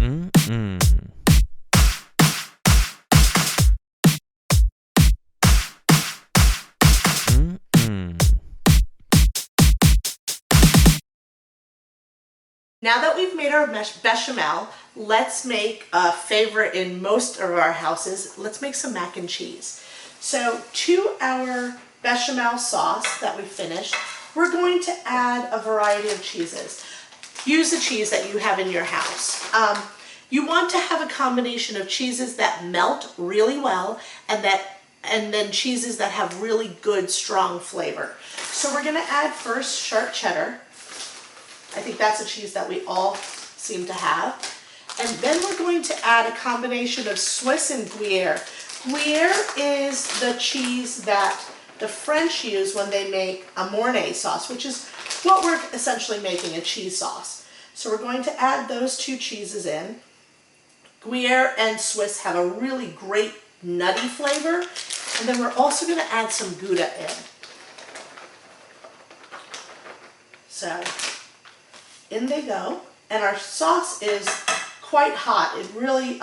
Mm-mm. Mm-mm. Now that we've made our bechamel, let's make a favorite in most of our houses. Let's make some mac and cheese. So to our bechamel sauce that we finished, we're going to add a variety of cheeses. Use the cheese that you have in your house. You want to have a combination of cheeses that melt really well and then cheeses that have really good, strong flavor. So we're going to add first sharp cheddar. I think that's a cheese that we all seem to have. And then we're going to add a combination of Swiss and Gruyere. Gruyere is the cheese that the French use when they make a Mornay sauce, which is what we're essentially making, a cheese sauce. So we're going to add those two cheeses in. Gruyere and Swiss have a really great nutty flavor. And then we're also going to add some Gouda in. So in they go, and our sauce is quite hot. It really,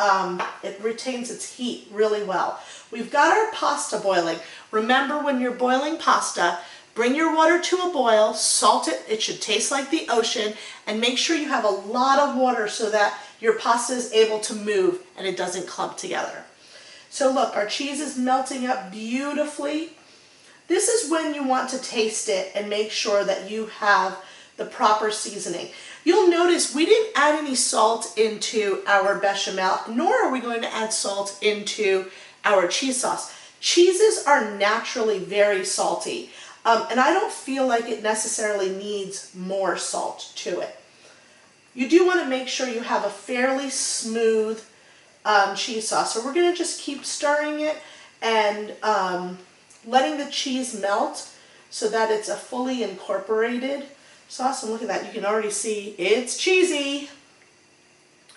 it retains its heat really well. We've got our pasta boiling. Remember, when you're boiling pasta, bring your water to a boil, salt it, it should taste like the ocean, and make sure you have a lot of water so that your pasta is able to move and it doesn't clump together. So look, our cheese is melting up beautifully. This is when you want to taste it and make sure that you have the proper seasoning. You'll notice we didn't add any salt into our bechamel, nor are we going to add salt into our cheese sauce. Cheeses are naturally very salty, and I don't feel like it necessarily needs more salt to it. You do want to make sure you have a fairly smooth cheese sauce. So we're going to just keep stirring it and letting the cheese melt so that it's a fully incorporated sauce. And look at that, you can already see it's cheesy.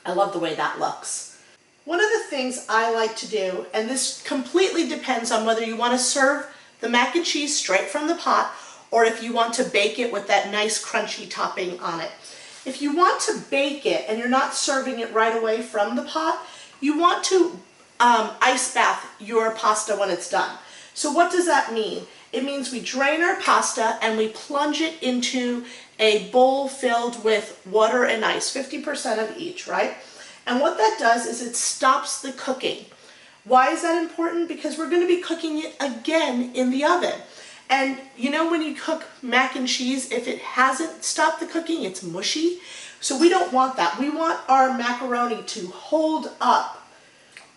I love the way that looks. One of the things I like to do, and this completely depends on whether you want to serve the mac and cheese straight from the pot or if you want to bake it with that nice crunchy topping on it. If you want to bake it and you're not serving it right away from the pot, you want to ice bath your pasta when it's done. So what does that mean? It means we drain our pasta and we plunge it into a bowl filled with water and ice, 50% of each, right? And what that does is it stops the cooking. Why is that important? Because we're going to be cooking it again in the oven. And you know, when you cook mac and cheese, if it hasn't stopped the cooking, it's mushy. So we don't want that. We want our macaroni to hold up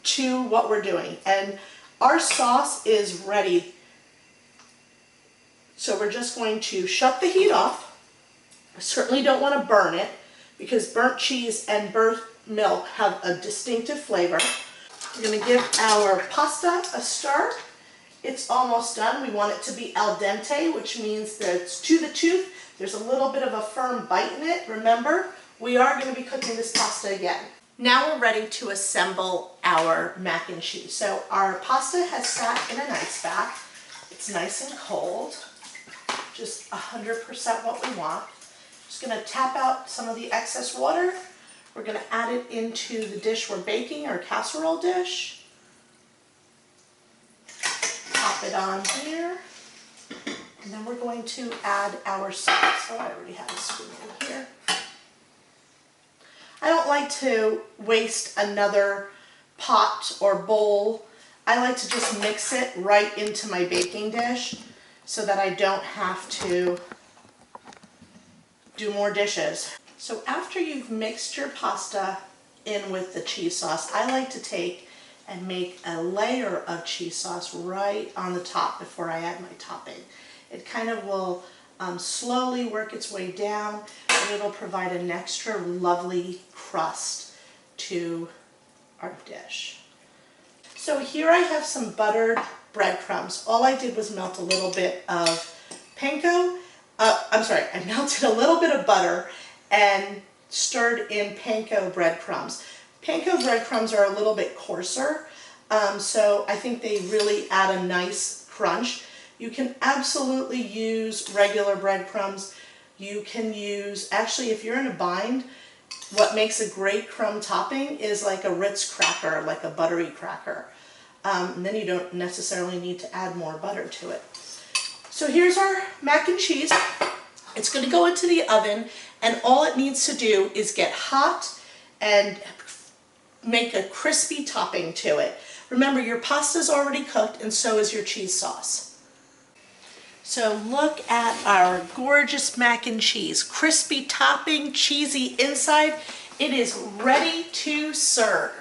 to what we're doing. And our sauce is ready. So we're just going to shut the heat off. I certainly don't want to burn it because burnt cheese and burnt milk have a distinctive flavor. We're going to give our pasta a stir. It's almost done. We want it to be al dente, which means that it's to the tooth. There's a little bit of a firm bite in it. Remember, we are going to be cooking this pasta again. Now we're ready to assemble our mac and cheese. So our pasta has sat in an ice bath. It's nice and cold, just 100% what we want. Just going to tap out some of the excess water. We're going to add it into the dish we're baking, our casserole dish. Pop it on here. And then we're going to add our sauce. Oh, I already have a spoon in here. I don't like to waste another pot or bowl. I like to just mix it right into my baking dish so that I don't have to do more dishes. So after you've mixed your pasta in with the cheese sauce, I like to take and make a layer of cheese sauce right on the top before I add my topping. It kind of will slowly work its way down, and it'll provide an extra lovely crust to our dish. So here I have some buttered breadcrumbs. All I did was melt a little bit of panko. I melted a little bit of butter and stirred in panko breadcrumbs. Panko breadcrumbs are a little bit coarser, so I think they really add a nice crunch. You can absolutely use regular breadcrumbs. You can use, actually, if you're in a bind, what makes a great crumb topping is like a Ritz cracker, like a buttery cracker. And then you don't necessarily need to add more butter to it. So here's our mac and cheese. It's going to go into the oven, and all it needs to do is get hot and make a crispy topping to it. Remember, your pasta's already cooked, and so is your cheese sauce. So look at our gorgeous mac and cheese. Crispy topping, cheesy inside. It is ready to serve.